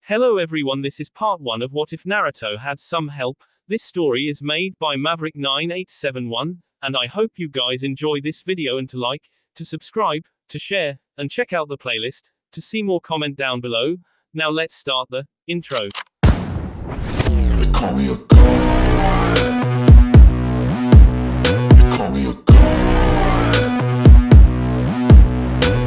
Hello everyone, this is part 1 of What If Naruto Had Some Help. This story is made by Maverick9871, and I hope you guys enjoy this video and to like, to subscribe, to share, and check out the playlist, to see more comment down below. Now let's start the intro. They call me a god. They call me a god.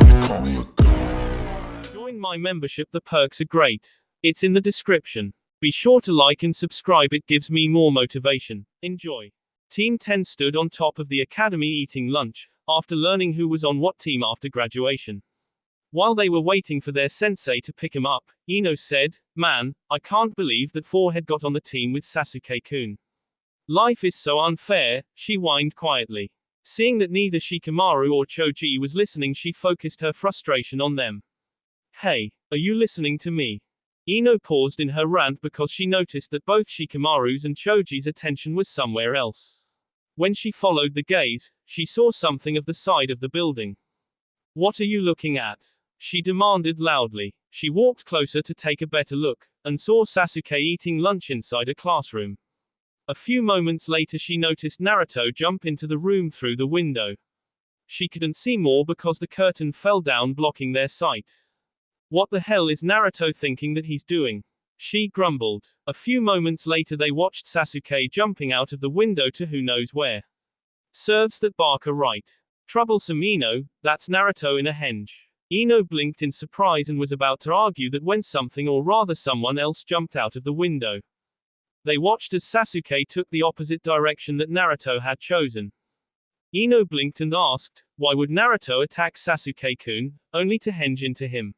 They call me a god. Join my membership, the perks are great. It's in the description. Be sure to like and subscribe, it gives me more motivation. Enjoy. Team 10 stood on top of the academy eating lunch, after learning who was on what team after graduation. While they were waiting for their sensei to pick him up, Ino said, "Man, I can't believe that Forehead got on the team with Sasuke-kun. Life is so unfair," she whined quietly. Seeing that neither Shikamaru or Choji was listening, she focused her frustration on them. "Hey, are you listening to me?" Ino paused in her rant because she noticed that both Shikamaru's and Choji's attention was somewhere else. When she followed the gaze, she saw something of the side of the building. "What are you looking at?" she demanded loudly. She walked closer to take a better look, and saw Sasuke eating lunch inside a classroom. A few moments later she noticed Naruto jump into the room through the window. She couldn't see more because the curtain fell down blocking their sight. "What the hell is Naruto thinking that he's doing?" she grumbled. A few moments later they watched Sasuke jumping out of the window to who knows where. Serves that barker right. Troublesome Ino, that's Naruto in a henge. Ino blinked in surprise and was about to argue that when something or rather someone else jumped out of the window. They watched as Sasuke took the opposite direction that Naruto had chosen. Ino blinked and asked, why would Naruto attack Sasuke-kun, only to henge into him?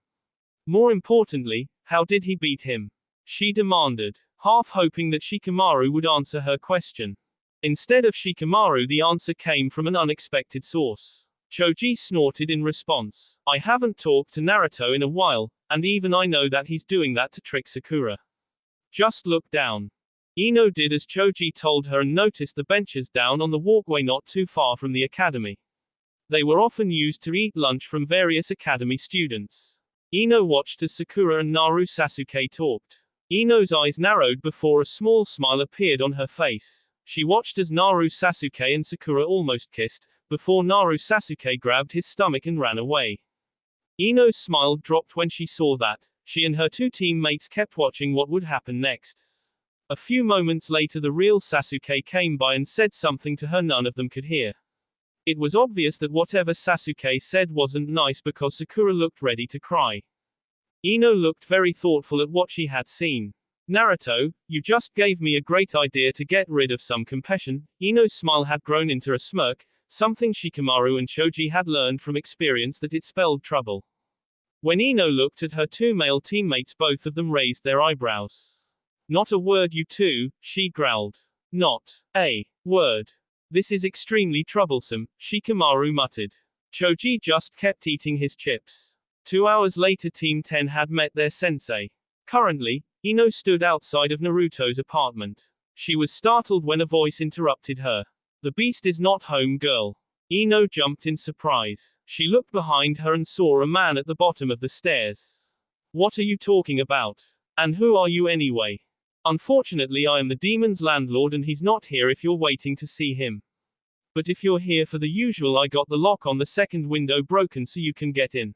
More importantly, how did he beat him? She demanded, half hoping that Shikamaru would answer her question. Instead of Shikamaru, the answer came from an unexpected source. Choji snorted in response. "I haven't talked to Naruto in a while, and even I know that he's doing that to trick Sakura. Just look down." Ino did as Choji told her and noticed the benches down on the walkway not too far from the academy. They were often used to eat lunch from various academy students. Ino watched as Sakura and Naru Sasuke talked. Ino's eyes narrowed before a small smile appeared on her face. She watched as Naru Sasuke and Sakura almost kissed, before Naru Sasuke grabbed his stomach and ran away. Ino's smile dropped when she saw that. She and her two teammates kept watching what would happen next. A few moments later the real Sasuke came by and said something to her none of them could hear. It was obvious that whatever Sasuke said wasn't nice because Sakura looked ready to cry. Ino looked very thoughtful at what she had seen. "Naruto, you just gave me a great idea to get rid of some compassion." Ino's smile had grown into a smirk, something Shikamaru and Choji had learned from experience that it spelled trouble. When Ino looked at her two male teammates, both of them raised their eyebrows. "Not a word, you two," she growled. "Not a word. This is extremely troublesome," Shikamaru muttered. Choji just kept eating his chips. 2 hours later Team 10 had met their sensei. Currently, Ino stood outside of Naruto's apartment. She was startled when a voice interrupted her. "The beast is not home, girl." Ino jumped in surprise. She looked behind her and saw a man at the bottom of the stairs. "What are you talking about? And who are you anyway?" "Unfortunately I am the demon's landlord and he's not here if you're waiting to see him. But if you're here for the usual, I got the lock on the second window broken so you can get in."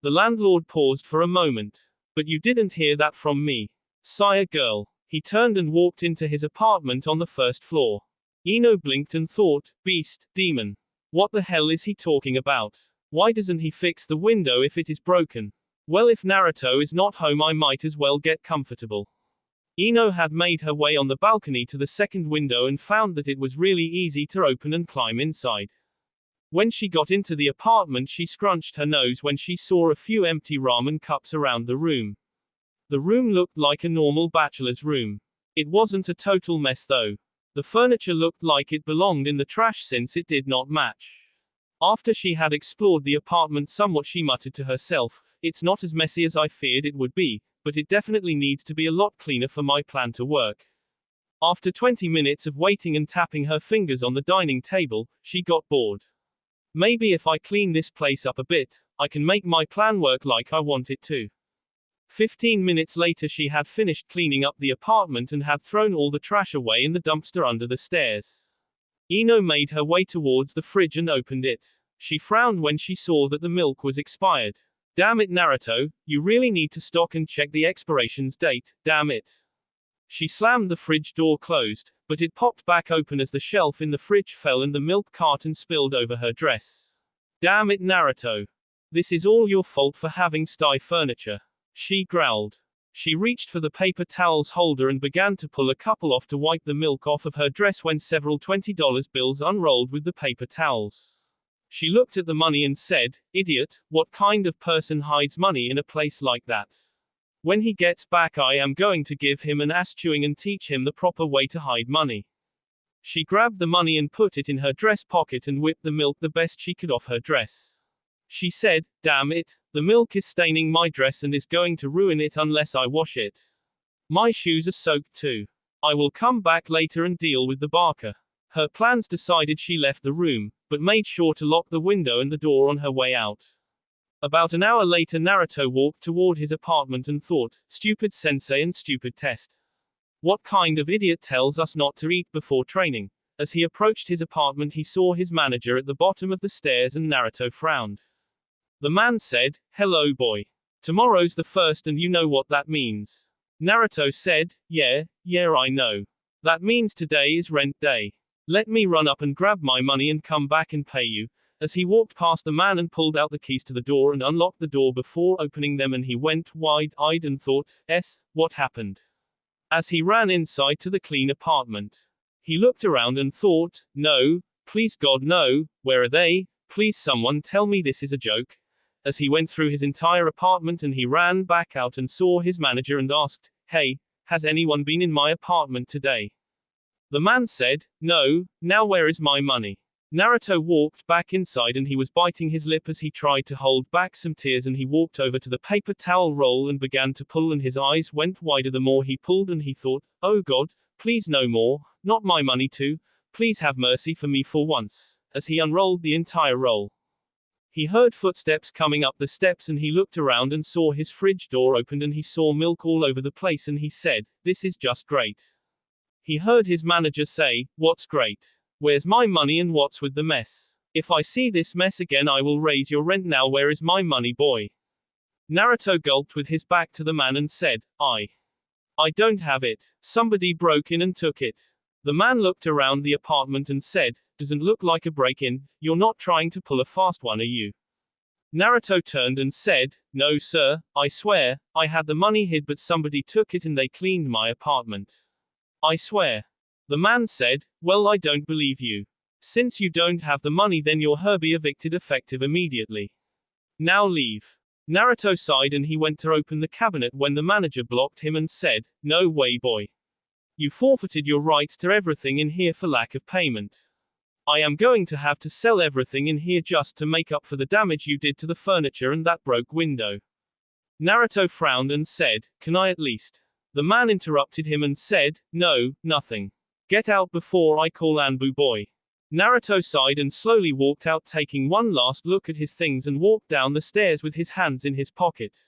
The landlord paused for a moment. "But you didn't hear that from me. Sire girl." He turned and walked into his apartment on the first floor. Ino blinked and thought, beast, demon. What the hell is he talking about? Why doesn't he fix the window if it is broken? Well, if Naruto is not home I might as well get comfortable. Ino had made her way on the balcony to the second window and found that it was really easy to open and climb inside. When she got into the apartment she scrunched her nose when she saw a few empty ramen cups around the room. The room looked like a normal bachelor's room. It wasn't a total mess though. The furniture looked like it belonged in the trash since it did not match. After she had explored the apartment somewhat she muttered to herself, "It's not as messy as I feared it would be, but it definitely needs to be a lot cleaner for my plan to work." After 20 minutes of waiting and tapping her fingers on the dining table, she got bored. "Maybe if I clean this place up a bit, I can make my plan work like I want it to." 15 minutes later she had finished cleaning up the apartment and had thrown all the trash away in the dumpster under the stairs. Ino made her way towards the fridge and opened it. She frowned when she saw that the milk was expired. Damn it, Naruto, you really need to stock and check the expiration's date, damn it. She slammed the fridge door closed, but it popped back open as the shelf in the fridge fell and the milk carton spilled over her dress. Damn it, Naruto. This is all your fault for having sty furniture. She growled. She reached for the paper towels holder and began to pull a couple off to wipe the milk off of her dress when several $20 bills unrolled with the paper towels. She looked at the money and said, "Idiot, what kind of person hides money in a place like that? When he gets back I am going to give him an ass chewing and teach him the proper way to hide money." She grabbed the money and put it in her dress pocket and whipped the milk the best she could off her dress. She said, "Damn it, the milk is staining my dress and is going to ruin it unless I wash it. My shoes are soaked too. I will come back later and deal with the barker." Her plans decided she left the room, but made sure to lock the window and the door on her way out. About an hour later Naruto walked toward his apartment and thought, stupid sensei and stupid test. What kind of idiot tells us not to eat before training? As he approached his apartment he saw his manager at the bottom of the stairs and Naruto frowned. The man said, "Hello boy. Tomorrow's the first and you know what that means." Naruto said, Yeah, I know. That means today is rent day. Let me run up and grab my money and come back and pay you. As he walked past the man and pulled out the keys to the door and unlocked the door before opening them and he went wide-eyed and thought, what happened? As he ran inside to the clean apartment. He looked around and thought, no, please God no, where are they? Please someone tell me this is a joke. As he went through his entire apartment and he ran back out and saw his manager and asked, "Hey, has anyone been in my apartment today?" The man said, "No, now where is my money?" Naruto walked back inside and he was biting his lip as he tried to hold back some tears and he walked over to the paper towel roll and began to pull and his eyes went wider the more he pulled and he thought, "Oh God, please no more, not my money too, please have mercy for me for once." As he unrolled the entire roll, he heard footsteps coming up the steps and he looked around and saw his fridge door opened and he saw milk all over the place and he said, "This is just great." He heard his manager say, "What's great? Where's my money and what's with the mess? If I see this mess again I will raise your rent now, where is my money boy?" Naruto gulped with his back to the man and said, I don't have it. Somebody broke in and took it." The man looked around the apartment and said, "Doesn't look like a break-in, you're not trying to pull a fast one, are you?" Naruto turned and said, "No sir, I swear, I had the money hid but somebody took it and they cleaned my apartment. I swear." The man said, "Well, I don't believe you. Since you don't have the money then you're hereby evicted effective immediately. Now leave." Naruto sighed and he went to open the cabinet when the manager blocked him and said, "No way boy. You forfeited your rights to everything in here for lack of payment. I am going to have to sell everything in here just to make up for the damage you did to the furniture and that broke window." Naruto frowned and said, "Can I at least?" The man interrupted him and said, "No, nothing. Get out before I call Anbu boy." Naruto sighed and slowly walked out, taking one last look at his things and walked down the stairs with his hands in his pocket.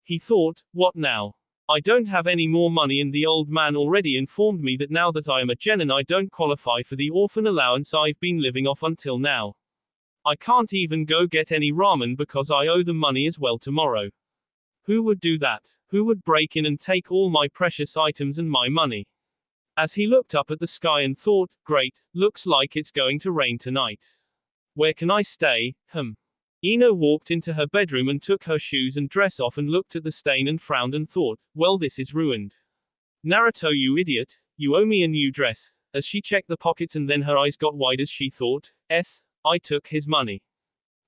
He thought, what now? I don't have any more money and the old man already informed me that now that I am a genin I don't qualify for the orphan allowance I've been living off until now. I can't even go get any ramen because I owe them money as well tomorrow. Who would do that? Who would break in and take all my precious items and my money?" As he looked up at the sky and thought, great, looks like it's going to rain tonight. Where can I stay? Ino walked into her bedroom and took her shoes and dress off and looked at the stain and frowned and thought, well this is ruined. Naruto, you idiot, you owe me a new dress. As she checked the pockets and then her eyes got wide as she thought, I took his money.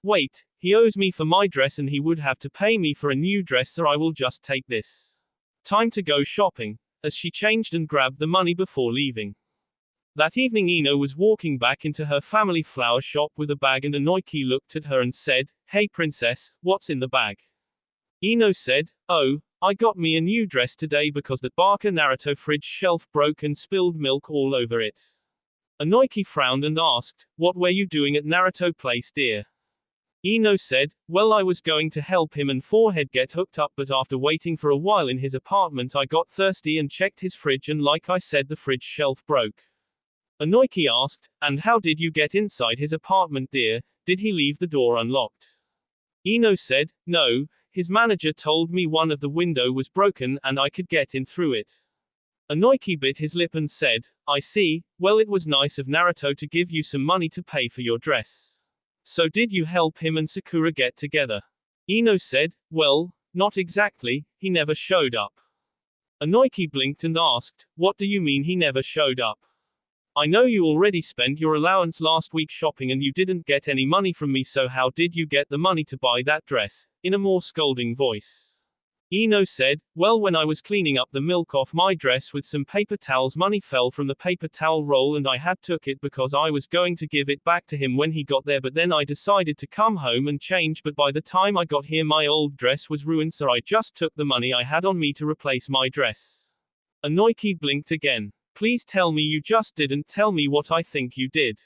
Wait, he owes me for my dress and he would have to pay me for a new dress, so I will just take this. Time to go shopping. As she changed and grabbed the money before leaving. That evening Ino was walking back into her family flower shop with a bag and Anoiki looked at her and said, "Hey princess, what's in the bag?" Ino said, "Oh, I got me a new dress today because that Barker Naruto fridge shelf broke and spilled milk all over it." Anoiki frowned and asked, "What were you doing at Naruto place, dear?" Ino said, well, I was going to help him and Forehead get hooked up, but after waiting for a while in his apartment, I got thirsty and checked his fridge, and like I said, the fridge shelf broke. Inoki asked, and how did you get inside his apartment, dear? Did he leave the door unlocked? Ino said, no, his manager told me one of the window was broken and I could get in through it. Inoki bit his lip and said, I see, well, it was nice of Naruto to give you some money to pay for your dress. So did you help him and Sakura get together? Ino said, well, not exactly, he never showed up. Inoki blinked and asked, what do you mean he never showed up? I know you already spent your allowance last week shopping and you didn't get any money from me, so how did you get the money to buy that dress? In a more scolding voice. Ino said, well, when I was cleaning up the milk off my dress with some paper towels, money fell from the paper towel roll and I had took it because I was going to give it back to him when he got there, but then I decided to come home and change, but by the time I got here my old dress was ruined, so I just took the money I had on me to replace my dress. Inoki blinked again. Please tell me you just didn't tell me what I think you did.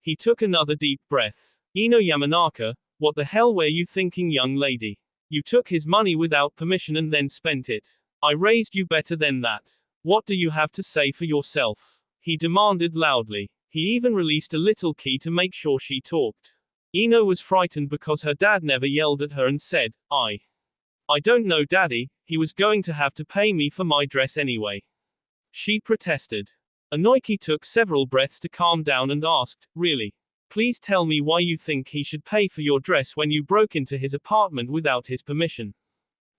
He took another deep breath. Ino Yamanaka, what the hell were you thinking, young lady? You took his money without permission and then spent it. I raised you better than that. What do you have to say for yourself? He demanded loudly. He even released a little key to make sure she talked. Ino was frightened because her dad never yelled at her and said, I don't know, daddy, he was going to have to pay me for my dress anyway. She protested. Inoki took several breaths to calm down and asked, really? Please tell me why you think he should pay for your dress when you broke into his apartment without his permission.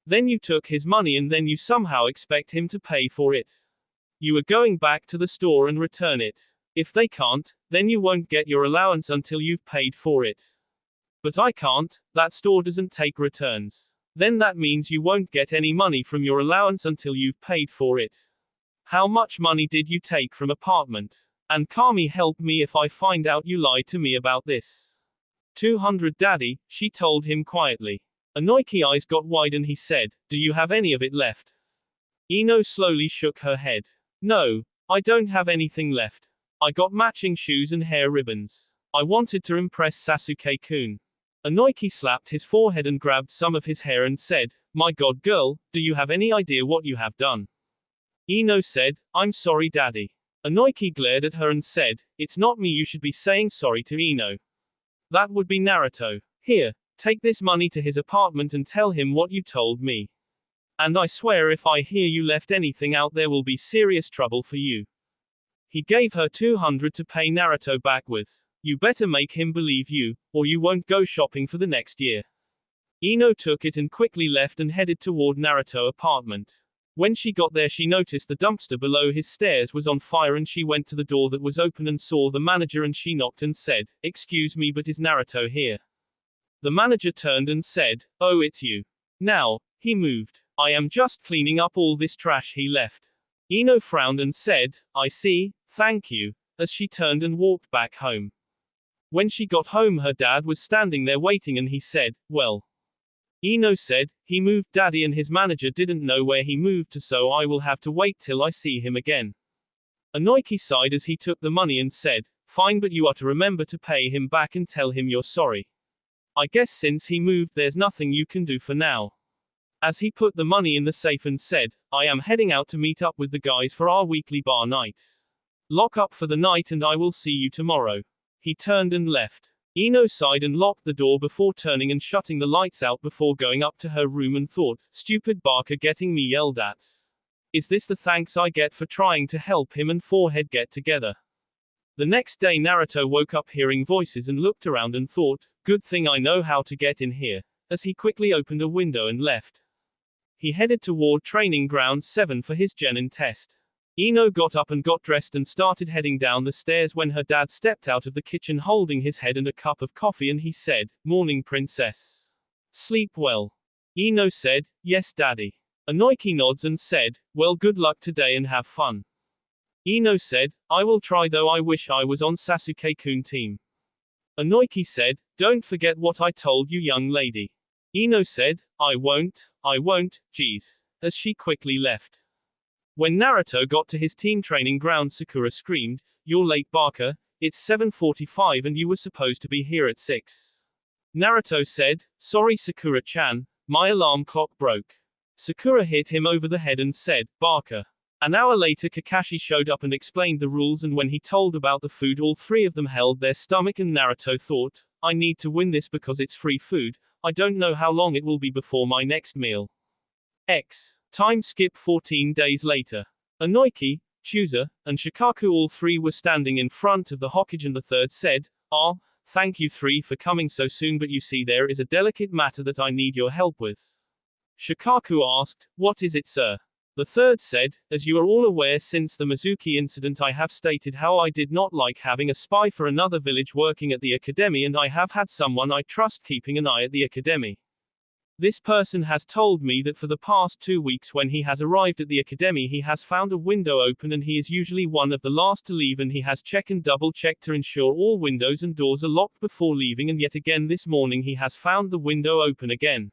Then you took his money and then you somehow expect him to pay for it. You are going back to the store and return it. If they can't, then you won't get your allowance until you've paid for it. But I can't, that store doesn't take returns. Then that means you won't get any money from your allowance until you've paid for it. How much money did you take from apartment? And Kami, help me if I find out you lied to me about this. 200, daddy, she told him quietly. Inoki's eyes got wide and he said, do you have any of it left? Ino slowly shook her head. No, I don't have anything left. I got matching shoes and hair ribbons. I wanted to impress Sasuke-kun. Inoki slapped his forehead and grabbed some of his hair and said, my god, girl, do you have any idea what you have done? Ino said, I'm sorry, daddy. Inoki glared at her and said, it's not me you should be saying sorry to, Ino. That would be Naruto. Here, take this money to his apartment and tell him what you told me. And I swear if I hear you left anything out there will be serious trouble for you. He gave her 200 to pay Naruto back with. You better make him believe you, or you won't go shopping for the next year. Ino took it and quickly left and headed toward Naruto's apartment. When she got there she noticed the dumpster below his stairs was on fire and she went to the door that was open and saw the manager and she knocked and said, excuse me, but is Naruto here? The manager turned and said, oh, it's you. Now, he moved. I am just cleaning up all this trash he left. Ino frowned and said, I see, thank you, as she turned and walked back home. When she got home her dad was standing there waiting and he said, well. Ino said, he moved, daddy, and his manager didn't know where he moved to, so I will have to wait till I see him again. Inoki sighed as he took the money and said, fine, but you are to remember to pay him back and tell him you're sorry. I guess since he moved there's nothing you can do for now. As he put the money in the safe and said, I am heading out to meet up with the guys for our weekly bar night. Lock up for the night and I will see you tomorrow. He turned and left. Ino sighed and locked the door before turning and shutting the lights out before going up to her room and thought, stupid Barker getting me yelled at. Is this the thanks I get for trying to help him and Forehead get together? The next day Naruto woke up hearing voices and looked around and thought, good thing I know how to get in here, as he quickly opened a window and left. He headed toward Training Ground 7 for his genin test. Ino got up and got dressed and started heading down the stairs when her dad stepped out of the kitchen holding his head and a cup of coffee and he said, morning princess. Sleep well. Ino said, yes daddy. Inoki nods and said, well, good luck today and have fun. Ino said, I will try, though I wish I was on Sasuke-kun team. Inoki said, don't forget what I told you, young lady. Ino said, I won't, geez, as she quickly left. When Naruto got to his team training ground Sakura screamed, you're late Barker, it's 7:45 and you were supposed to be here at 6. Naruto said, "Sorry Sakura-chan, my alarm clock broke." Sakura hit him over the head and said, "Barker." An hour later Kakashi showed up and explained the rules, and when he told about the food all three of them held their stomach, and Naruto thought, "I need to win this because it's free food, I don't know how long it will be before my next meal." Time skip 14 days later. Inoki, Chooser, and Shikaku all three were standing in front of the Hokage, and the third said, "Thank you three for coming so soon, but you see there is a delicate matter that I need your help with." Shikaku asked, "What is it, sir?" The third said, "As you are all aware, since the Mizuki incident I have stated how I did not like having a spy for another village working at the academy, and I have had someone I trust keeping an eye at the academy. This person has told me that for the past 2 weeks when he has arrived at the academy he has found a window open, and he is usually one of the last to leave, and he has checked and double-checked to ensure all windows and doors are locked before leaving, and yet again this morning he has found the window open again.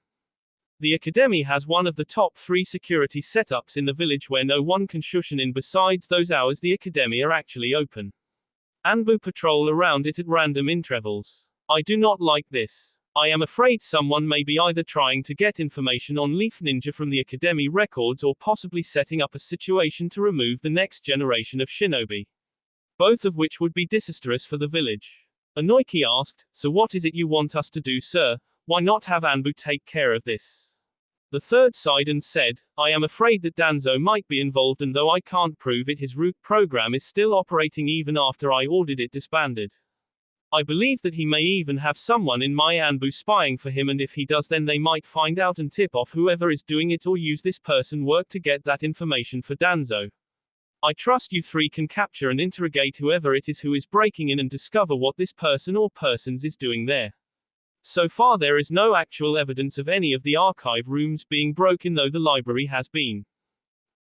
The academy has one of the top 3 security setups in the village where no one can shush, and in besides those hours the academy are actually open. Anbu patrol around it at random intervals. I do not like this. I am afraid someone may be either trying to get information on Leaf Ninja from the academy records or possibly setting up a situation to remove the next generation of shinobi. Both of which would be disastrous for the village." Inoki asked, "So what is it you want us to do, sir? Why not have Anbu take care of this?" The third sighed and said, "I am afraid that Danzo might be involved, and though I can't prove it, his root program is still operating even after I ordered it disbanded. I believe that he may even have someone in my Anbu spying for him, and if he does, then they might find out and tip off whoever is doing it, or use this person work to get that information for Danzo. I trust you three can capture and interrogate whoever it is who is breaking in and discover what this person or persons is doing there. So far there is no actual evidence of any of the archive rooms being broken, though the library has been."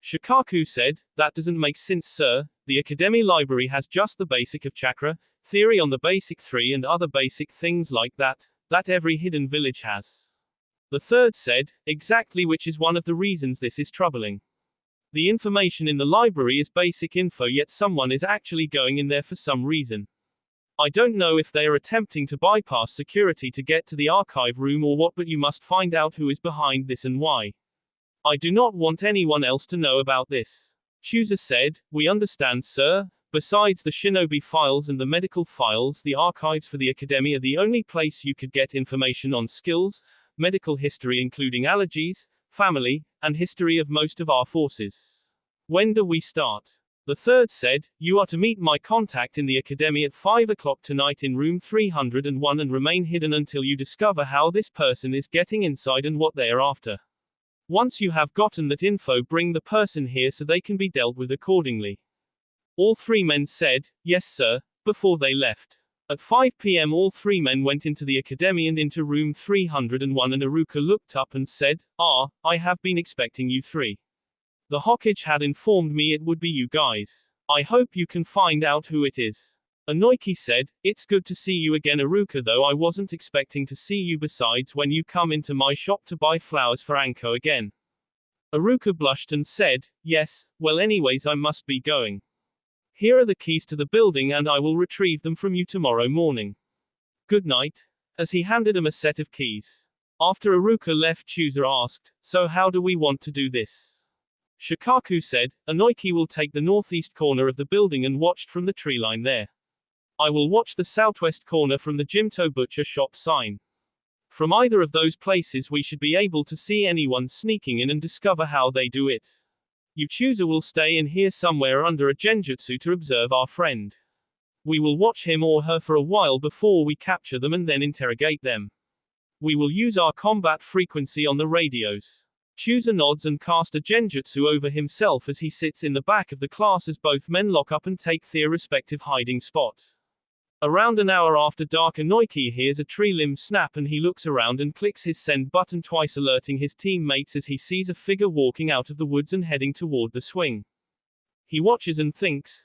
Shikaku said, "That doesn't make sense, sir. The academy library has just the basic of chakra, theory on the basic 3 and other basic things like that every hidden village has." The third said, "Exactly, which is one of the reasons this is troubling. The information in the library is basic info, yet someone is actually going in there for some reason. I don't know if they are attempting to bypass security to get to the archive room or what, but you must find out who is behind this and why. I do not want anyone else to know about this." Chooser said, "We understand, sir. Besides the shinobi files and the medical files, the archives for the academy are the only place you could get information on skills, medical history including allergies, family, and history of most of our forces. When do we start?" The third said, "You are to meet my contact in the academy at 5 o'clock tonight in room 301 and remain hidden until you discover how this person is getting inside and what they are after. Once you have gotten that info, bring the person here so they can be dealt with accordingly." All 3 men said, "Yes sir," before they left. At 5 p.m. all 3 men went into the academy and into room 301, and Iruka looked up and said, "I have been expecting you 3. The Hokage had informed me it would be you guys. I hope you can find out who it is." Inoki said, "It's good to see you again, Iruka, though I wasn't expecting to see you besides when you come into my shop to buy flowers for Anko again." Iruka blushed and said, "Yes, well anyways I must be going. Here are the keys to the building and I will retrieve them from you tomorrow morning. Good night." As he handed him a set of keys. After Iruka left, Chooser asked, "So how do we want to do this?" Shikaku said, "Inoki will take the northeast corner of the building and watch from the tree line there. I will watch the southwest corner from the Jimto butcher shop sign. From either of those places we should be able to see anyone sneaking in and discover how they do it. You Chooser will stay in here somewhere under a genjutsu to observe our friend. We will watch him or her for a while before we capture them and then interrogate them. We will use our combat frequency on the radios." Chooser nods and cast a genjutsu over himself as he sits in the back of the class as both men lock up and take their respective hiding spot. Around an hour after dark, Inoki hears a tree limb snap and he looks around and clicks his send button twice, alerting his teammates as he sees a figure walking out of the woods and heading toward the swing. He watches and thinks,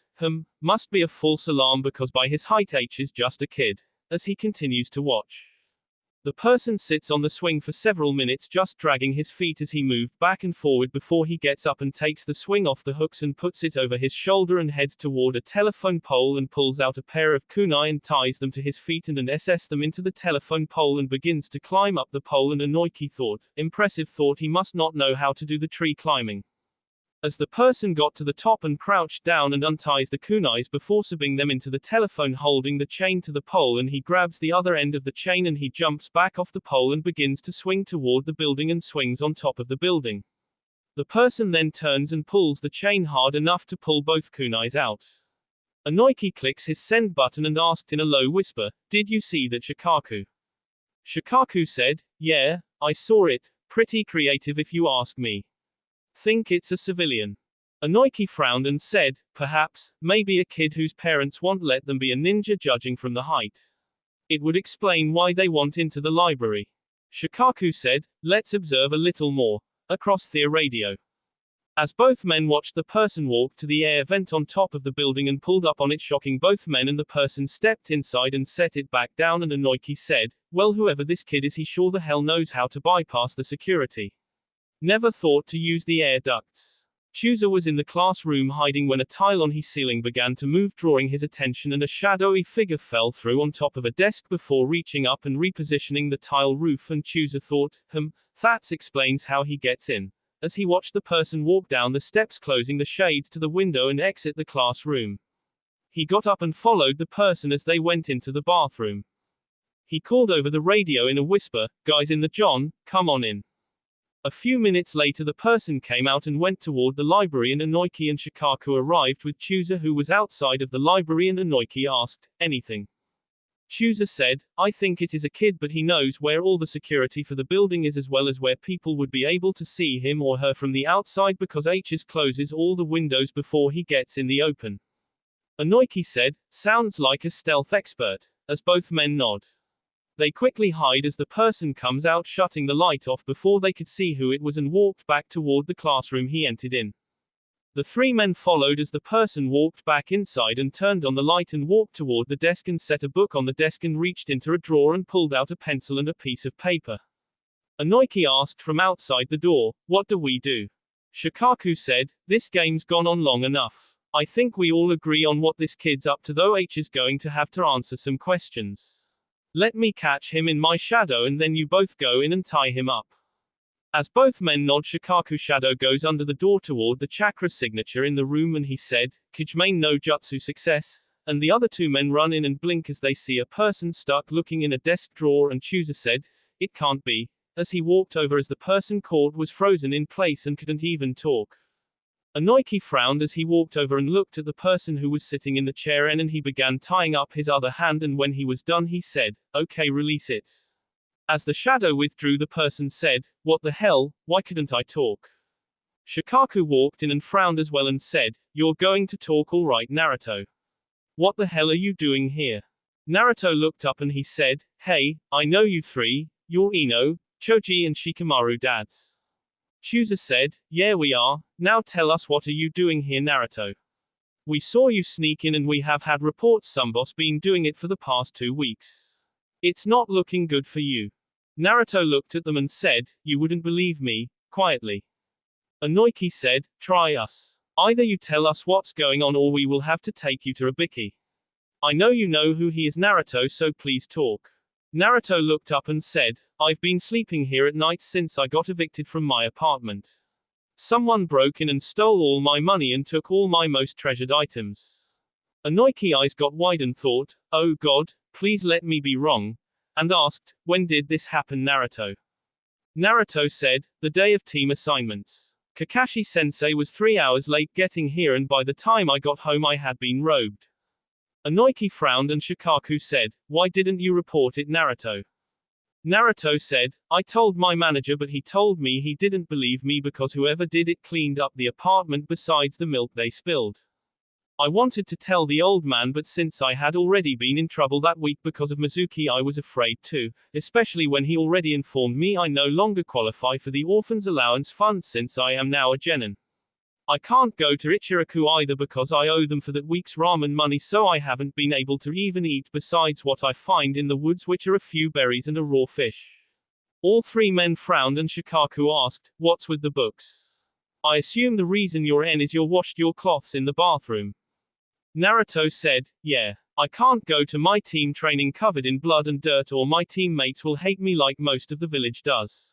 must be a false alarm because by his height H is just a kid, as he continues to watch. The person sits on the swing for several minutes just dragging his feet as he moved back and forward before he gets up and takes the swing off the hooks and puts it over his shoulder and heads toward a telephone pole and pulls out a pair of kunai and ties them to his feet and SS them into the telephone pole and begins to climb up the pole. And Inoki thought, impressive thought, he must not know how to do the tree climbing. As the person got to the top and crouched down and unties the kunais before subbing them into the telephone holding the chain to the pole, and he grabs the other end of the chain and he jumps back off the pole and begins to swing toward the building and swings on top of the building. The person then turns and pulls the chain hard enough to pull both kunais out. Inoki clicks his send button and asked in a low whisper, "Did you see that, Shikaku?" Shikaku said, "Yeah, I saw it. Pretty creative if you ask me. Think it's a civilian." Inoki frowned and said, "Perhaps, maybe a kid whose parents won't let them be a ninja judging from the height. It would explain why they want into the library." Shikaku said, "Let's observe a little more." Across the radio. As both men watched the person walk to the air vent on top of the building and pulled up on it, shocking both men, and the person stepped inside and set it back down, and Inoki said, "Well, whoever this kid is, he sure the hell knows how to bypass the security. Never thought to use the air ducts." Chooser was in the classroom hiding when a tile on his ceiling began to move, drawing his attention, and a shadowy figure fell through on top of a desk before reaching up and repositioning the tile roof, and Chooser thought, that explains how he gets in. As he watched the person walk down the steps, closing the shades to the window and exit the classroom. He got up and followed the person as they went into the bathroom. He called over the radio in a whisper, "Guys in the John, come on in." A few minutes later the person came out and went toward the library, and Inoki and Shikaku arrived with Chooser, who was outside of the library, and Inoki asked, "Anything?" Chooser said, "I think it is a kid, but he knows where all the security for the building is, as well as where people would be able to see him or her from the outside, because H's closes all the windows before he gets in the open." Inoki said, "Sounds like a stealth expert," as both men nod. They quickly hide as the person comes out, shutting the light off before they could see who it was, and walked back toward the classroom he entered in. The three men followed as the person walked back inside and turned on the light and walked toward the desk and set a book on the desk and reached into a drawer and pulled out a pencil and a piece of paper. Inoki asked from outside the door, "What do we do?" Shikaku said, "This game's gone on long enough. I think we all agree on what this kid's up to, though H is going to have to answer some questions. Let me catch him in my shadow and then you both go in and tie him up." As both men nod, Shikaku's shadow goes under the door toward the chakra signature in the room, and he said, "Kijimane no jutsu success," and the other two men run in and blink as they see a person stuck looking in a desk drawer, and Chooser said, "It can't be," as he walked over as the person caught was frozen in place and couldn't even talk. Inoki frowned as he walked over and looked at the person who was sitting in the chair, and he began tying up his other hand, and when he was done he said, "Okay, release it." As the shadow withdrew, the person said, "What the hell, why couldn't I talk?" Shikaku walked in and frowned as well and said, "You're going to talk all right, Naruto. What the hell are you doing here?" Naruto looked up and he said, "Hey, I know you three, you're Ino, Choji and Shikamaru dads." Chooser said, "Yeah we are, now tell us, what are you doing here, Naruto? We saw you sneak in and we have had reports Sunboss been doing it for the past 2 weeks. It's not looking good for you." Naruto looked at them and said, "You wouldn't believe me," quietly. Inoki said, "Try us. Either you tell us what's going on or we will have to take you to Ibiki. I know you know who he is, Naruto, so please talk." Naruto looked up and said, "I've been sleeping here at night since I got evicted from my apartment. Someone broke in and stole all my money and took all my most treasured items." Inoki's eyes got wide and thought, "Oh God, please let me be wrong," and asked, "When did this happen, Naruto?" Naruto said, "The day of team assignments. Kakashi-sensei was 3 hours late getting here, and by the time I got home I had been robed." Inoki frowned and Shikaku said, "Why didn't you report it, Naruto?" Naruto said, "I told my manager, but he told me he didn't believe me because whoever did it cleaned up the apartment besides the milk they spilled. I wanted to tell the old man, but since I had already been in trouble that week because of Mizuki, I was afraid to, especially when he already informed me I no longer qualify for the orphan's allowance fund since I am now a genin." I can't go to Ichiraku either because I owe them for that week's ramen money, so I haven't been able to even eat besides what I find in the woods, which are a few berries and a raw fish. All three men frowned and Shikaku asked, "What's with the books? I assume the reason you're in is you washed your cloths in the bathroom." Naruto said, "Yeah. I can't go to my team training covered in blood and dirt or my teammates will hate me like most of the village does."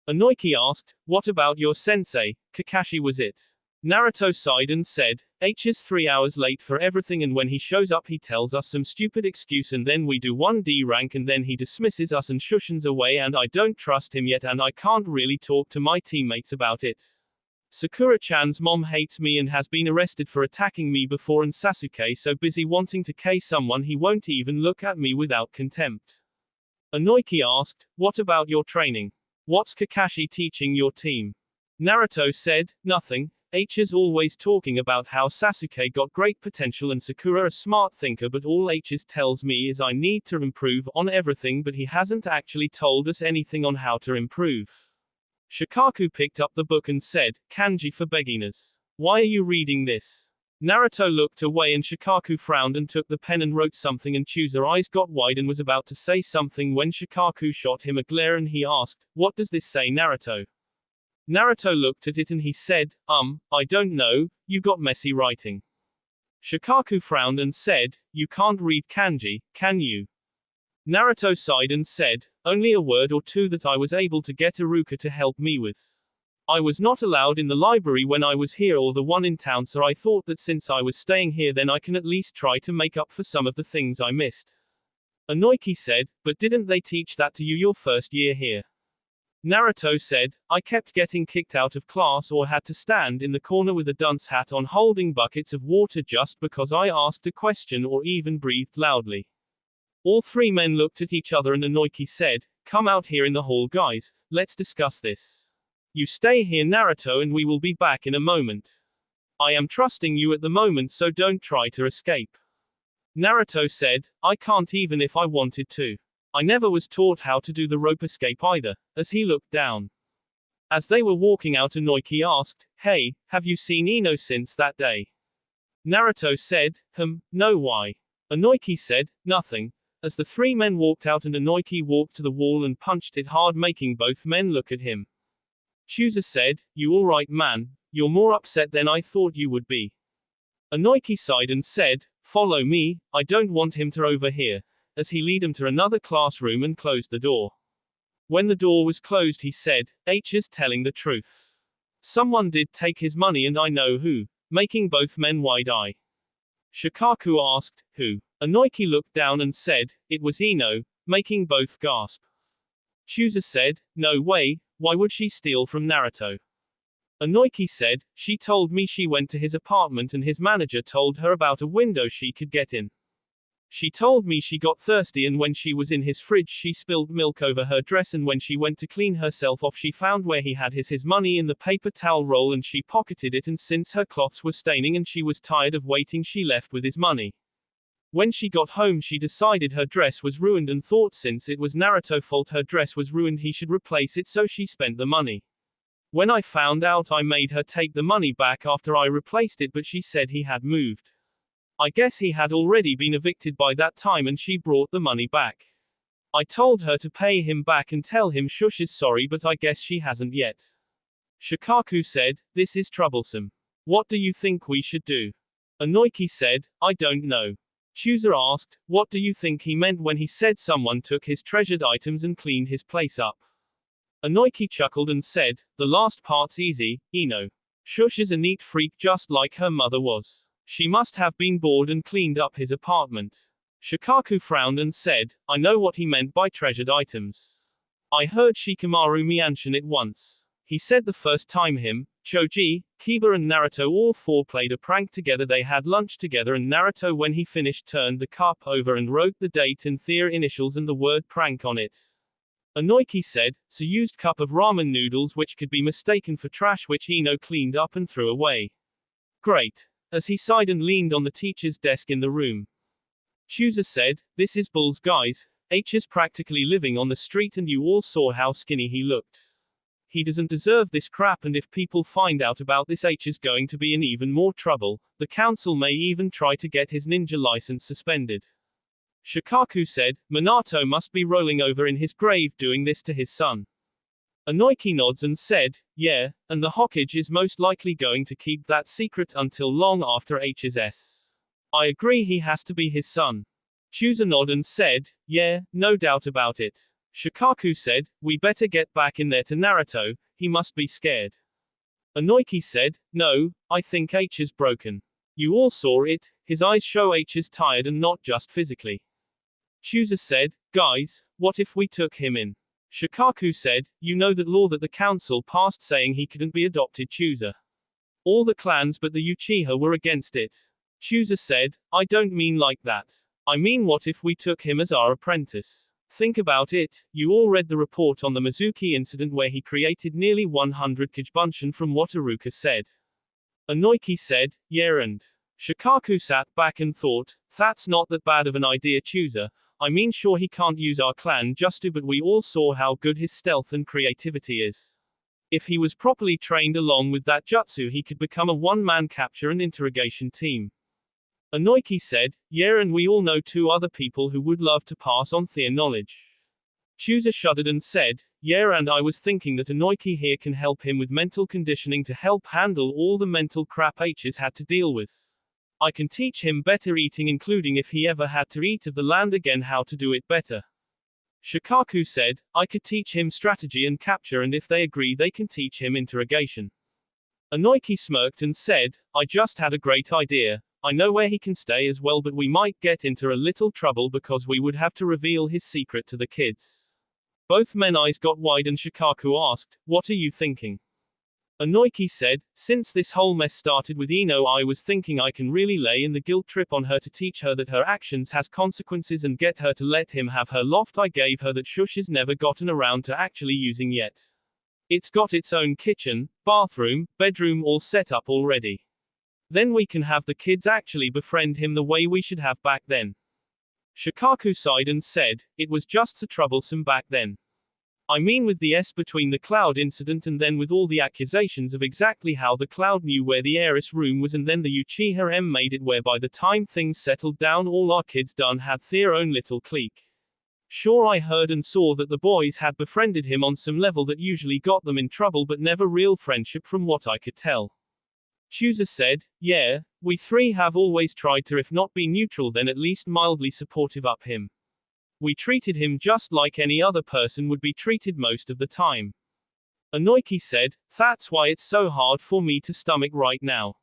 Inoiki asked, "What about your sensei, Kakashi was it?" Naruto sighed and said, "H is 3 hours late for everything and when he shows up he tells us some stupid excuse and then we do 1D rank and then he dismisses us and shushens away and I don't trust him yet and I can't really talk to my teammates about it. Sakura-chan's mom hates me and has been arrested for attacking me before and Sasuke so busy wanting to K someone he won't even look at me without contempt." Inoiki asked, "What about your training? What's Kakashi teaching your team?" Naruto said, "Nothing. H is always talking about how Sasuke got great potential and Sakura a smart thinker, but all H is tells me is I need to improve on everything, but he hasn't actually told us anything on how to improve." Shikaku picked up the book and said, "Kanji for beginners. Why are you reading this?" Naruto looked away and Shikaku frowned and took the pen and wrote something and Chu's eyes got wide and was about to say something when Shikaku shot him a glare and he asked, "What does this say, Naruto?" Naruto looked at it and he said, I don't know, you got messy writing." Shikaku frowned and said, "You can't read kanji, can you?" Naruto sighed and said, "Only a word or two that I was able to get Iruka to help me with. I was not allowed in the library when I was here or the one in town, so I thought that since I was staying here then I can at least try to make up for some of the things I missed." Inoiki said, "But didn't they teach that to you your first year here?" Naruto said, "I kept getting kicked out of class or had to stand in the corner with a dunce hat on holding buckets of water just because I asked a question or even breathed loudly." All three men looked at each other and Inoiki said, "Come out here in the hall guys, let's discuss this. You stay here Naruto and we will be back in a moment. I am trusting you at the moment so don't try to escape." Naruto said, "I can't even if I wanted to. I never was taught how to do the rope escape either," as he looked down. As they were walking out Inoiki asked, "Hey, have you seen Ino since that day?" Naruto said, No why?" Inoiki said, "Nothing." As the three men walked out and Inoiki walked to the wall and punched it hard making both men look at him. Chusa said, "You alright man, you're more upset than I thought you would be." Inoiki sighed and said, "Follow me, I don't want him to overhear," as he led him to another classroom and closed the door. When the door was closed he said, "H is telling the truth. Someone did take his money and I know who," making both men wide-eye. Shikaku asked, "Who?" Inoiki looked down and said, "It was Ino," making both gasp. Chusa said, "No way, why would she steal from Naruto?" Inoiki said, "She told me she went to his apartment and his manager told her about a window she could get in. She told me she got thirsty and when she was in his fridge she spilled milk over her dress and when she went to clean herself off she found where he had his money in the paper towel roll and she pocketed it and since her cloths were staining and she was tired of waiting she left with his money. When she got home she decided her dress was ruined and thought since it was Naruto's fault her dress was ruined he should replace it so she spent the money. When I found out I made her take the money back after I replaced it but she said he had moved. I guess he had already been evicted by that time and she brought the money back. I told her to pay him back and tell him Shush is sorry but I guess she hasn't yet." Shikaku said, "This is troublesome. What do you think we should do?" Inoiki said, "I don't know." Chusa asked, "What do you think he meant when he said someone took his treasured items and cleaned his place up?" Inoiki chuckled and said, "The last part's easy, Ino. Shush is a neat freak just like her mother was. She must have been bored and cleaned up his apartment." Shikaku frowned and said, "I know what he meant by treasured items. I heard Shikamaru mention it once. He said the first time him, Choji, Kiba and Naruto all four played a prank together they had lunch together and Naruto when he finished turned the cup over and wrote the date and their initials and the word prank on it." Inoiki said, "So used cup of ramen noodles which could be mistaken for trash which Ino cleaned up and threw away. Great." As he sighed and leaned on the teacher's desk in the room. Chusa said, "This is bulls guys, H is practically living on the street and you all saw how skinny he looked. he doesn't deserve this crap, and if people find out about this, H is going to be in even more trouble. The council may even try to get his ninja license suspended. Shikaku said, Minato must be rolling over in his grave doing this to his son. Inoiki nods and said, yeah, and the Hokage is most likely going to keep that secret until long after H's S. I agree, he has to be his son. Chooser nodded and said, yeah, no doubt about it. Shikaku said, we better get back in there to Naruto, he must be scared. Inoiki said, no, I think H is broken. You all saw it, his eyes show H is tired and not just physically. Chooser said, guys, what if we took him in? Shikaku said, you know that law that the council passed saying he couldn't be adopted. Chooser. All the clans but the Uchiha were against it. Chooser said, I don't mean like that. I mean, what if we took him as our apprentice? Think about it, you all read the report on the Mizuki incident where he created nearly 100 Kagebunshin from what Iruka said. Inoiki said, yeah, and Shikaku sat back and thought, that's not that bad of an idea, Chooser. I mean, sure, he can't use our clan just to, but we all saw how good his stealth and creativity is. If he was properly trained along with that jutsu, he could become a one-man capture and interrogation team. Inoiki said, yeah, and we all know 2 other people who would love to pass on their knowledge. Chooser shuddered and said, yeah, and I was thinking that Inoiki here can help him with mental conditioning to help handle all the mental crap H's had to deal with. I can teach him better eating, including if he ever had to eat of the land again, how to do it better. Shikaku said, I could teach him strategy and capture, and if they agree they can teach him interrogation. Inoiki smirked and said, I just had a great idea. I know where he can stay as well, but we might get into a little trouble because we would have to reveal his secret to the kids. Both men's eyes got wide and Shikaku asked, what are you thinking? Inoiki said, since this whole mess started with Ino, I was thinking I can really lay in the guilt trip on her to teach her that her actions has consequences and get her to let him have her loft I gave her that Shush has never gotten around to actually using yet. It's got its own kitchen, bathroom, bedroom all set up already. Then we can have the kids actually befriend him the way we should have back then. Shikaku sighed and said, it was just so troublesome back then. I mean, with the S between the Cloud incident and then with all the accusations of exactly how the Cloud knew where the heiress room was, and then the Uchiha M made it where by the time things settled down all our kids done had their own little clique. Sure, I heard and saw that the boys had befriended him on some level that usually got them in trouble, but never real friendship from what I could tell. Chooser said, yeah, we 3 have always tried to, if not be neutral then at least mildly supportive up him. We treated him just like any other person would be treated most of the time. Inoiki said, that's why it's so hard for me to stomach right now.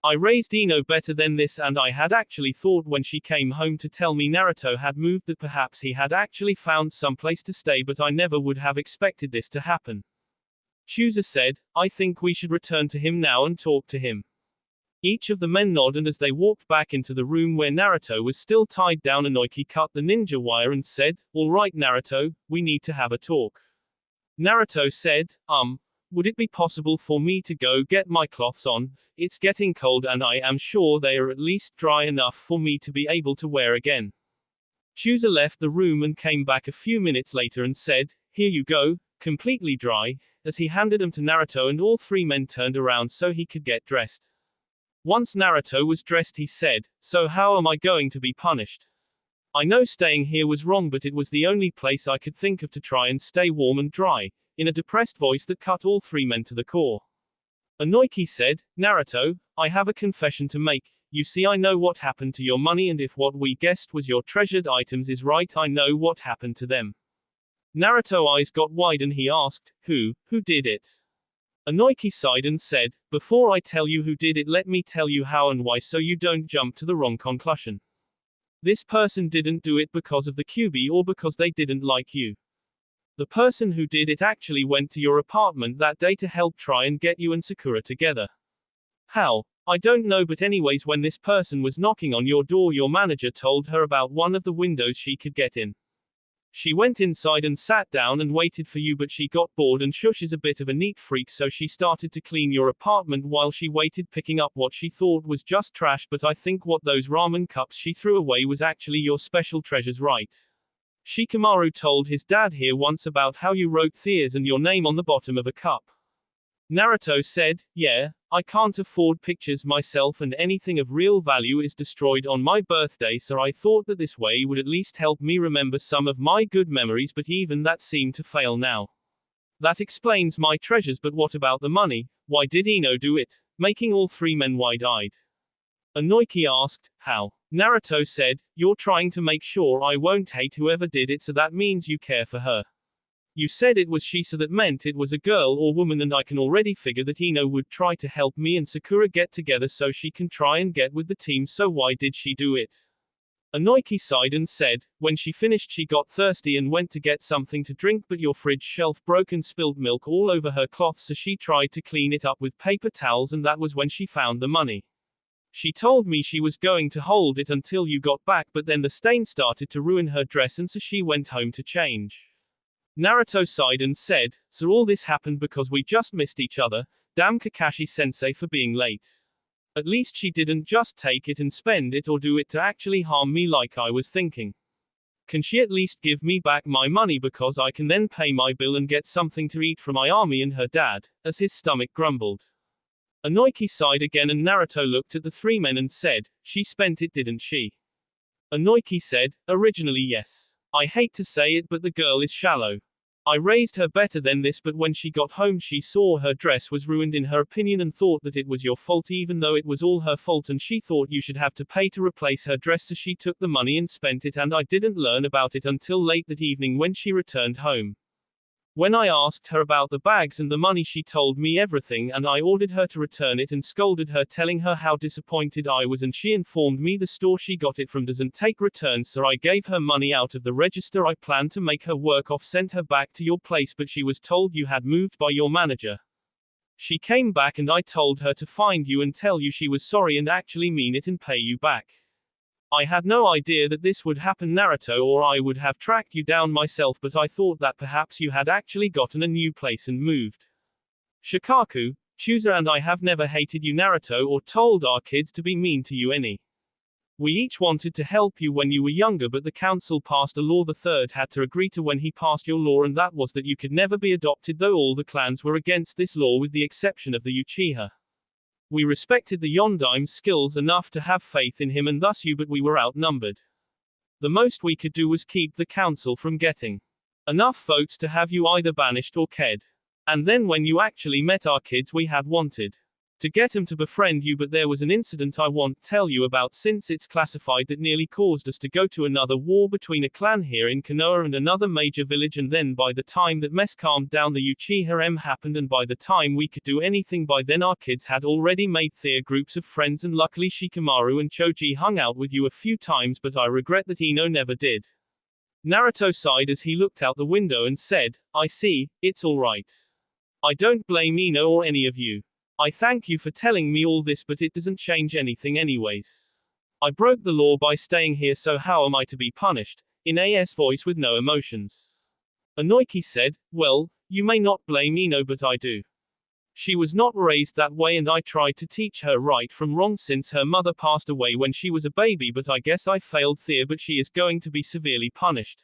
I raised Ino better than this, and I had actually thought when she came home to tell me Naruto had moved that perhaps he had actually found some place to stay, but I never would have expected this to happen. Chooser said, I think we should return to him now and talk to him. Each of the men nodded, and as they walked back into the room where Naruto was still tied down, Inoiki cut the ninja wire and said, all right Naruto, we need to have a talk. Naruto said, would it be possible for me to go get my cloths on? It's getting cold and I am sure they are at least dry enough for me to be able to wear again. Chooser left the room and came back a few minutes later and said, here you go, completely dry, as he handed them to Naruto, and all 3 men turned around so he could get dressed. Once Naruto was dressed, he said, so how am I going to be punished? I know staying here was wrong, but it was the only place I could think of to try and stay warm and dry, in a depressed voice that cut all 3 men to the core. Inoiki said, Naruto, I have a confession to make. You see, I know what happened to your money, and if what we guessed was your treasured items is right, I know what happened to them. Naruto's eyes got wide and he asked, who did it? Inoiki sighed and said, before I tell you who did it, let me tell you how and why so you don't jump to the wrong conclusion. This person didn't do it because of the QB or because they didn't like you. The person who did it actually went to your apartment that day to help try and get you and Sakura together. How? I don't know, but anyways, when this person was knocking on your door, your manager told her about one of the windows she could get in. She went inside and sat down and waited for you, but she got bored, and Shush is a bit of a neat freak, so she started to clean your apartment while she waited, picking up what she thought was just trash, but I think what those ramen cups she threw away was actually your special treasures, right? Shikamaru told his dad here once about how you wrote theirs and your name on the bottom of a cup. Naruto said, yeah, I can't afford pictures myself and anything of real value is destroyed on my birthday, so I thought that this way would at least help me remember some of my good memories, but even that seemed to fail now. That explains my treasures, but what about the money? Why did Ino do it? Making all three men wide-eyed. Inoki asked, how? Naruto said, you're trying to make sure I won't hate whoever did it, so that means you care for her. You said it was she, so that meant it was a girl or woman, and I can already figure that Ino would try to help me and Sakura get together so she can try and get with the team, so why did she do it? Inoki sighed and said, when she finished she got thirsty and went to get something to drink, but your fridge shelf broke and spilled milk all over her cloth, so she tried to clean it up with paper towels, and that was when she found the money. She told me she was going to hold it until you got back, but then the stain started to ruin her dress and so she went home to change. Naruto sighed and said, so all this happened because we just missed each other. Damn Kakashi-sensei for being late. At least she didn't just take it and spend it or do it to actually harm me like I was thinking. Can she at least give me back my money, because I can then pay my bill and get something to eat for my army and her dad, as his stomach grumbled. Inoki sighed again and Naruto looked at the three men and said, she spent it, didn't she? Inoki said, originally yes. I hate to say it, but the girl is shallow. I raised her better than this, but when she got home she saw her dress was ruined in her opinion and thought that it was your fault, even though it was all her fault, and she thought you should have to pay to replace her dress, so she took the money and spent it, and I didn't learn about it until late that evening when she returned home. When I asked her about the bags and the money, she told me everything, and I ordered her to return it and scolded her, telling her how disappointed I was, and she informed me the store she got it from doesn't take returns, so I gave her money out of the register. I planned to make her work off, sent her back to your place, but she was told you had moved by your manager. She came back and I told her to find you and tell you she was sorry and actually mean it and pay you back. I had no idea that this would happen, Naruto, or I would have tracked you down myself, but I thought that perhaps you had actually gotten a new place and moved. Shikaku, Chooser and I have never hated you, Naruto, or told our kids to be mean to you any. We each wanted to help you when you were younger, but the council passed a law the third had to agree to when he passed your law, and that was that you could never be adopted, though all the clans were against this law with the exception of the Uchiha. We respected the Yondaim's skills enough to have faith in him and thus you, but we were outnumbered. The most we could do was keep the council from getting enough votes to have you either banished or ked. And then when you actually met our kids, we had wanted to get them to befriend you, but there was an incident I won't tell you about since it's classified that nearly caused us to go to another war between a clan here in Konoha and another major village, and then by the time that mess calmed down the Uchiha M happened, and by the time we could do anything by then our kids had already made their groups of friends, and luckily Shikamaru and Choji hung out with you a few times, but I regret that Ino never did. Naruto sighed as he looked out the window and said, I see, it's alright. I don't blame Ino or any of you. I thank you for telling me all this, but it doesn't change anything anyways. I broke the law by staying here, so how am I to be punished? In AS voice with no emotions. Inoki said, well, you may not blame Ino, but I do. She was not raised that way, and I tried to teach her right from wrong since her mother passed away when she was a baby, but I guess I failed there, but she is going to be severely punished.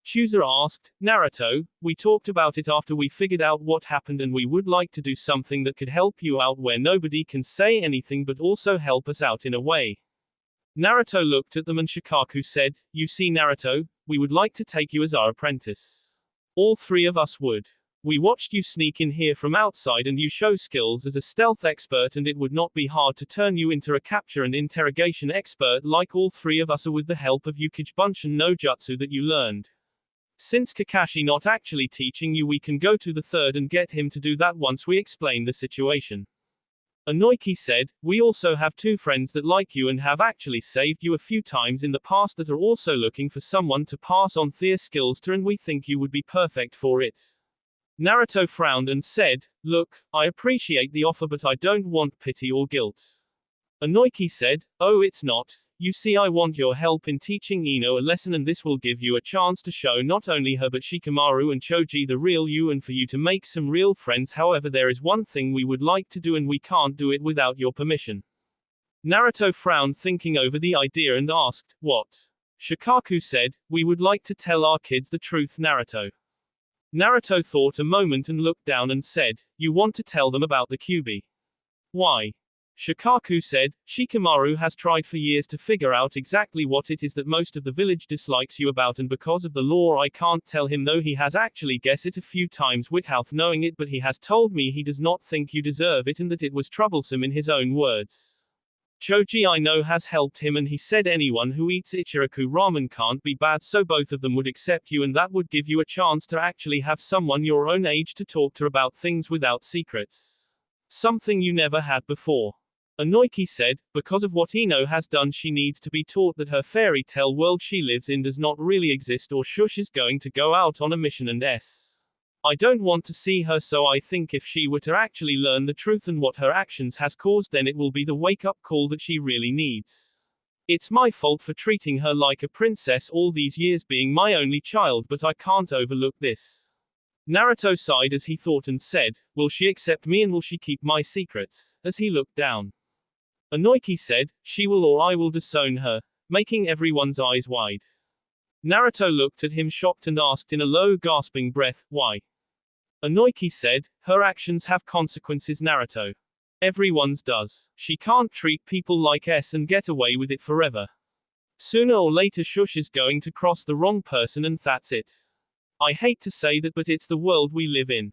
Chooser asked, Naruto, we talked about it after we figured out what happened, and we would like to do something that could help you out where nobody can say anything but also help us out in a way. Naruto looked at them and Shikaku said, you see Naruto, we would like to take you as our apprentice. All three of us would. We watched you sneak in here from outside and you show skills as a stealth expert, and it would not be hard to turn you into a capture and interrogation expert like all three of us are with the help of Yukage Bunshin no Jutsu that you learned. Since Kakashi not actually teaching you, we can go to the third and get him to do that once we explain the situation. Inoki said, we also have two friends that like you and have actually saved you a few times in the past that are also looking for someone to pass on their skills to, and we think you would be perfect for it. Naruto frowned and said, look, I appreciate the offer, but I don't want pity or guilt. Inoki said, oh, it's not. You see, I want your help in teaching Ino a lesson, and this will give you a chance to show not only her but Shikamaru and Choji the real you, and for you to make some real friends. However, there is one thing we would like to do, and we can't do it without your permission. Naruto frowned, thinking over the idea, and asked, what? Shikaku said, "We would like to tell our kids the truth, Naruto." Naruto thought a moment and looked down and said, "You want to tell them about the Kyuubi? Why?" Shikaku said, "Shikamaru has tried for years to figure out exactly what it is that most of the village dislikes you about, and because of the law I can't tell him, though he has actually guessed it a few times without knowing it, but he has told me he does not think you deserve it and that it was troublesome in his own words. Choji I know has helped him, and he said anyone who eats Ichiraku ramen can't be bad, so both of them would accept you and that would give you a chance to actually have someone your own age to talk to about things without secrets. Something you never had before." Inoki said, "Because of what Ino has done, she needs to be taught that her fairy tale world she lives in does not really exist, or Shush is going to go out on a mission and I don't want to see her, so I think if she were to actually learn the truth and what her actions has caused, then it will be the wake-up call that she really needs. It's my fault for treating her like a princess all these years, being my only child, but I can't overlook this." Naruto sighed as he thought and said, "Will she accept me and will she keep my secrets?" As he looked down, Inoki said, "She will, or I will disown her," making everyone's eyes wide. Naruto looked at him shocked and asked in a low gasping breath, "Why?" Inoki said, "Her actions have consequences, Naruto. Everyone's does. She can't treat people like and get away with it forever. Sooner or later Shush is going to cross the wrong person and that's it. I hate to say that, but it's the world we live in.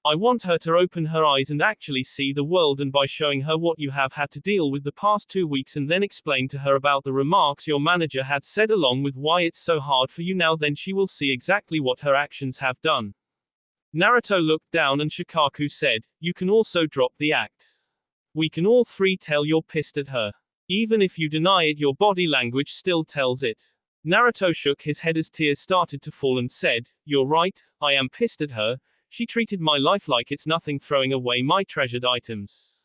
I want her to open her eyes and actually see the world, and by showing her what you have had to deal with the past 2 weeks and then explain to her about the remarks your manager had said along with why it's so hard for you now, then she will see exactly what her actions have done." Naruto looked down and Shikaku said, "You can also drop the act. We can all three tell you're pissed at her. Even if you deny it, your body language still tells it." Naruto shook his head as tears started to fall and said, "You're right, I am pissed at her. She treated my life like it's nothing, throwing away my treasured items.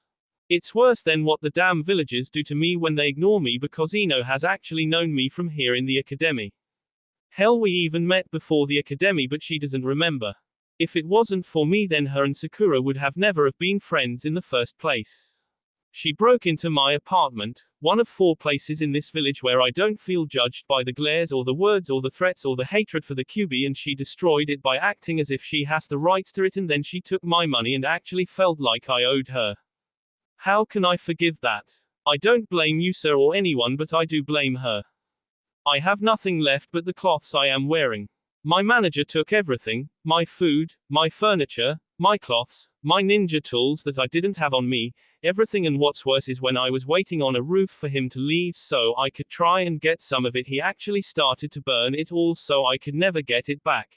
It's worse than what the damn villagers do to me when they ignore me, because Ino has actually known me from here in the academy. Hell, we even met before the academy, but she doesn't remember. If it wasn't for me, then her and Sakura would have never have been friends in the first place. She broke into my apartment, one of 4 places in this village where I don't feel judged by the glares or the words or the threats or the hatred for the Kyuubi, and she destroyed it by acting as if she has the rights to it, and then she took my money and actually felt like I owed her. How can I forgive that? I don't blame you, sir, or anyone, but I do blame her. I have nothing left but the cloths I am wearing. My manager took everything, my food, my furniture, my cloths, my ninja tools that I didn't have on me, everything, and what's worse is when I was waiting on a roof for him to leave so I could try and get some of it, he actually started to burn it all so I could never get it back.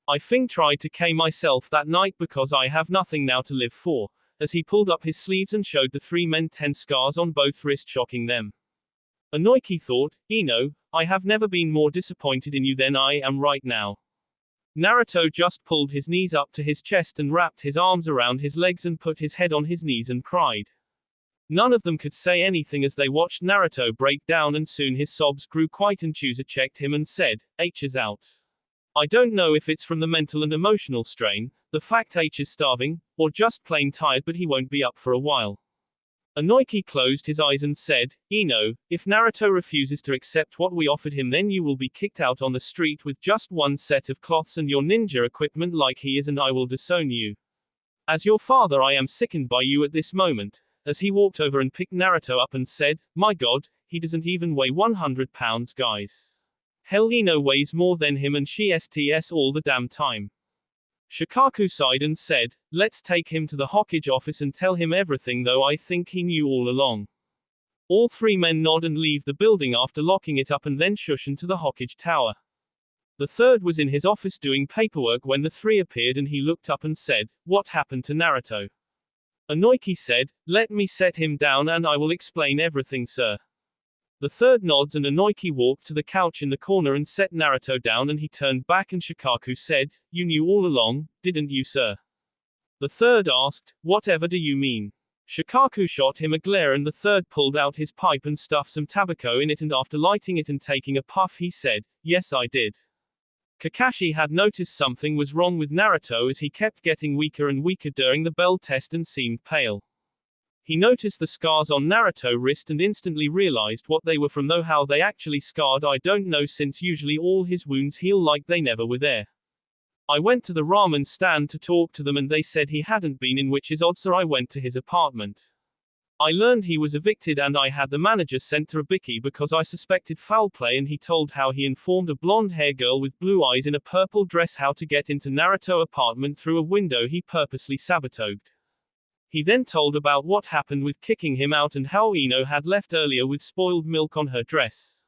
I tried to kill myself that night because I have nothing now to live for," as he pulled up his sleeves and showed the 3 men 10 scars on both wrists, shocking them. Inoki thought, "Ino, I have never been more disappointed in you than I am right now." Naruto just pulled his knees up to his chest and wrapped his arms around his legs and put his head on his knees and cried. None of them could say anything as they watched Naruto break down, and soon his sobs grew quiet, and Chusa checked him and said, "H is out. I don't know if it's from the mental and emotional strain, the fact H is starving, or just plain tired, but he won't be up for a while." Inoki closed his eyes and said, "Ino, if Naruto refuses to accept what we offered him, then you will be kicked out on the street with just 1 set of cloths and your ninja equipment like he is, and I will disown you. As your father, I am sickened by you at this moment," as he walked over and picked Naruto up and said, "My god, he doesn't even weigh 100 pounds, guys. Hell, Ino weighs more than him, and she sts all the damn time." Shikaku sighed and said, "Let's take him to the Hokage office and tell him everything, though I think he knew all along." All 3 men nod and leave the building after locking it up and then shush into the Hokage tower. The third was in his office doing paperwork when the 3 appeared, and he looked up and said, "What happened to Naruto?" Inoki said, "Let me set him down and I will explain everything, sir." The third nods and Inoki walked to the couch in the corner and set Naruto down, and he turned back and Shikaku said, "You knew all along, didn't you, sir?" The third asked, "Whatever do you mean?" Shikaku shot him a glare, and the third pulled out his pipe and stuffed some tobacco in it, and after lighting it and taking a puff he said, "Yes, I did." Kakashi had noticed something was wrong with Naruto as he kept getting weaker and weaker during the bell test and seemed pale. He noticed the scars on Naruto's wrist and instantly realized what they were from, though how they actually scarred I don't know, since usually all his wounds heal like they never were there. I went to the ramen stand to talk to them and they said he hadn't been in, which is odd, so I went to his apartment. I learned he was evicted and I had the manager sent to Ibiki because I suspected foul play, and he told how he informed a blonde-haired girl with blue eyes in a purple dress how to get into Naruto's apartment through a window he purposely sabotaged. He then told about what happened with kicking him out and how Ino had left earlier with spoiled milk on her dress.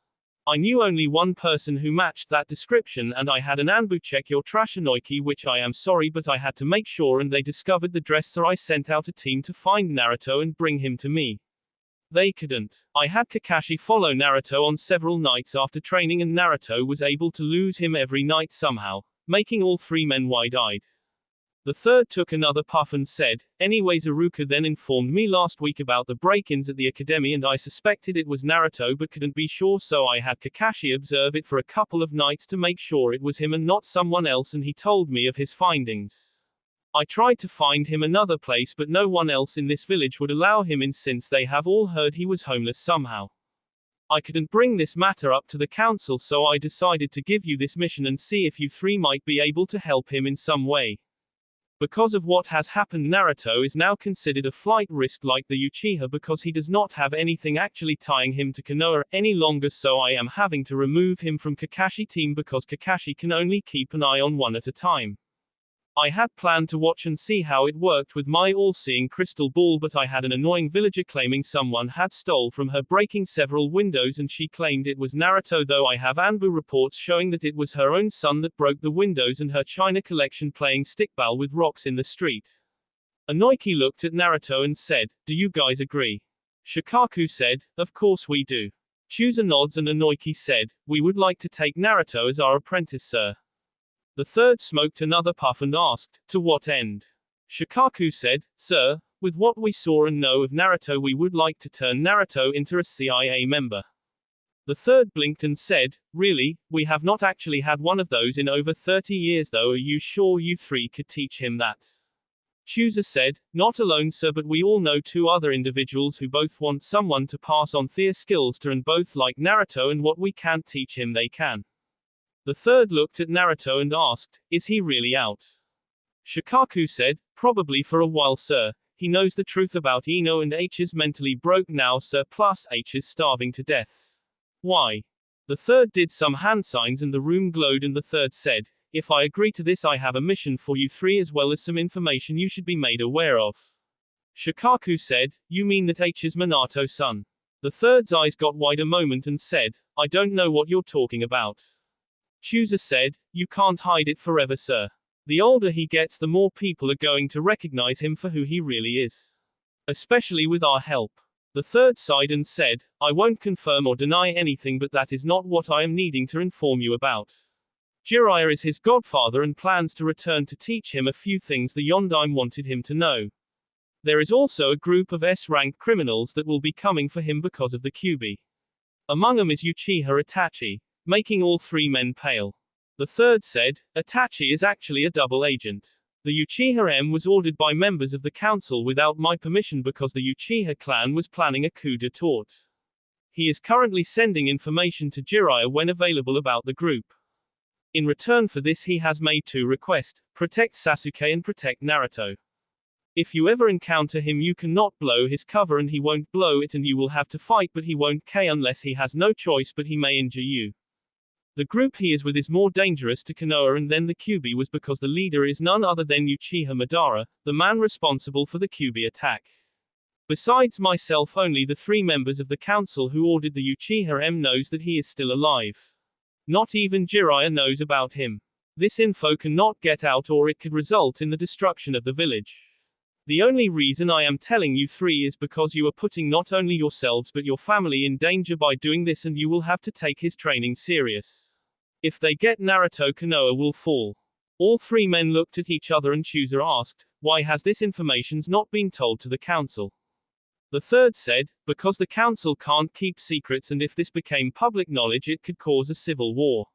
I knew only one person who matched that description and I had an Anbu check your trash Inoiki, which I am sorry but I had to make sure, and they discovered the dress, so I sent out a team to find Naruto and bring him to me. They couldn't. I had Kakashi follow Naruto on several nights after training and Naruto was able to lose him every night somehow, making all three men wide-eyed. The third took another puff and said, anyways, Iruka then informed me last week about the break-ins at the academy and I suspected it was Naruto but couldn't be sure, so I had Kakashi observe it for a couple of nights to make sure it was him and not someone else, and he told me of his findings. I tried to find him another place but no one else in this village would allow him in since they have all heard he was homeless somehow. I couldn't bring this matter up to the council, so I decided to give you this mission and see if you three might be able to help him in some way. Because of what has happened, Naruto is now considered a flight risk like the Uchiha because he does not have anything actually tying him to Konoha any longer, so I am having to remove him from Kakashi team because Kakashi can only keep an eye on one at a time. I had planned to watch and see how it worked with my all-seeing crystal ball, but I had an annoying villager claiming someone had stole from her, breaking several windows, and she claimed it was Naruto, though I have Anbu reports showing that it was her own son that broke the windows and her china collection playing stickball with rocks in the street. Inoiki looked at Naruto and said, do you guys agree? Shikaku said, of course we do. Chooser nods and Inoiki said, we would like to take Naruto as our apprentice, sir. The third smoked another puff and asked, to what end? Shikaku said, sir, with what we saw and know of Naruto, we would like to turn Naruto into a CIA member. The third blinked and said, really, we have not actually had one of those in over 30 years though, are you sure you three could teach him that? Chooser said, not alone sir, but we all know two other individuals who both want someone to pass on their skills to, and both like Naruto, and what we can't teach him they can. The third looked at Naruto and asked, is he really out? Shikaku said, probably for a while sir. He knows the truth about Ino and H is mentally broke now sir, plus H is starving to death. Why? The third did some hand signs and the room glowed, and the third said, if I agree to this I have a mission for you three as well as some information you should be made aware of. Shikaku said, you mean that H is Minato's son? The third's eyes got wide a moment and said, I don't know what you're talking about. Chooser said, you can't hide it forever sir. The older he gets the more people are going to recognize him for who he really is. Especially with our help. The third sighed and said, I won't confirm or deny anything, but that is not what I am needing to inform you about. Jiraiya is his godfather and plans to return to teach him a few things the Yondaime wanted him to know. There is also a group of S-rank criminals that will be coming for him because of the Kyuubi. Among them is Uchiha Itachi, making all three men pale. The third said, Itachi is actually a double agent. The Uchiha M was ordered by members of the council without my permission because the Uchiha clan was planning a coup d'etat. He is currently sending information to Jiraiya when available about the group. In return for this he has made two requests, protect Sasuke and protect Naruto. If you ever encounter him you cannot blow his cover and he won't blow it, and you will have to fight, but he won't K unless he has no choice, but he may injure you. The group he is with is more dangerous to Konoha, and then the Kyuubi was because the leader is none other than Uchiha Madara, the man responsible for the Kyuubi attack. Besides myself, only the three members of the council who ordered the Uchiha M knows that he is still alive. Not even Jiraiya knows about him. This info cannot get out or it could result in the destruction of the village. The only reason I am telling you three is because you are putting not only yourselves but your family in danger by doing this, and you will have to take his training serious. If they get Naruto, Konoha will fall. All three men looked at each other and Chooser asked, why has this information's not been told to the council? The third said, because the council can't keep secrets, and if this became public knowledge it could cause a civil war.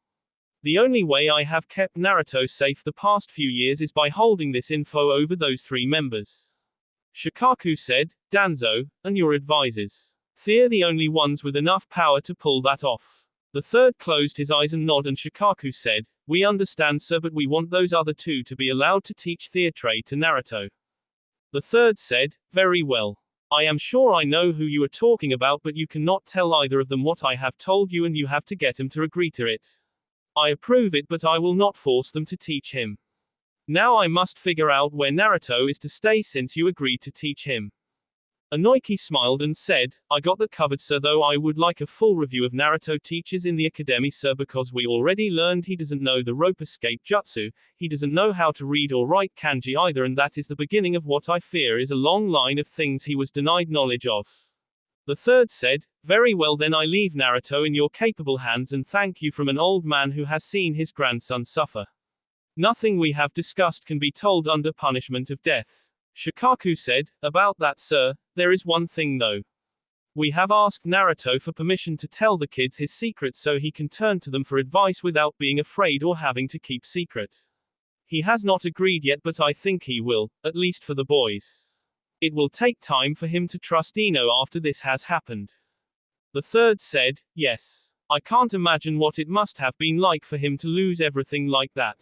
The only way I have kept Naruto safe the past few years is by holding this info over those three members. Shikaku said, Danzo, and your advisors. They're the only ones with enough power to pull that off. The third closed his eyes and nodded, and Shikaku said, we understand, sir, but we want those other two to be allowed to teach their trade to Naruto. The third said, very well. I am sure I know who you are talking about, but you cannot tell either of them what I have told you, and you have to get him to agree to it. I approve it, but I will not force them to teach him. Now I must figure out where Naruto is to stay since you agreed to teach him. Inoki smiled and said, I got that covered, sir, though I would like a full review of Naruto teachers in the academy, sir, because we already learned he doesn't know the rope escape jutsu, he doesn't know how to read or write kanji either, and that is the beginning of what I fear is a long line of things he was denied knowledge of. The third said, very well, then I leave Naruto in your capable hands, and thank you from an old man who has seen his grandson suffer. Nothing we have discussed can be told under punishment of death. Shikaku said, about that, sir, there is one thing though. We have asked Naruto for permission to tell the kids his secrets so he can turn to them for advice without being afraid or having to keep secret. He has not agreed yet, but I think he will, at least for the boys. It will take time for him to trust Ino after this has happened. The third said, yes. I can't imagine what it must have been like for him to lose everything like that.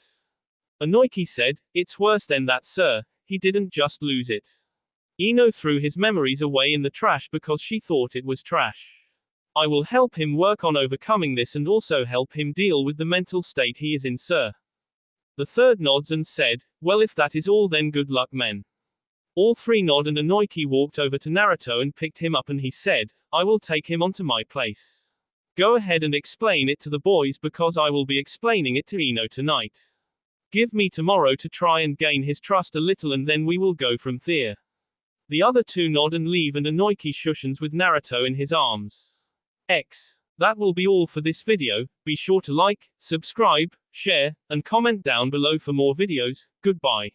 Inoki said, it's worse than that, sir. He didn't just lose it. Ino threw his memories away in the trash because she thought it was trash. I will help him work on overcoming this and also help him deal with the mental state he is in, sir. The third nods and said, well, if that is all, then good luck, men. All three nod, and Inoki walked over to Naruto and picked him up, and he said, I will take him onto my place. Go ahead and explain it to the boys because I will be explaining it to Ino tonight. Give me tomorrow to try and gain his trust a little, and then we will go from there. The other two nod and leave, and Inoki shushens with Naruto in his arms. That will be all for this video. Be sure to like, subscribe, share, and comment down below for more videos. Goodbye.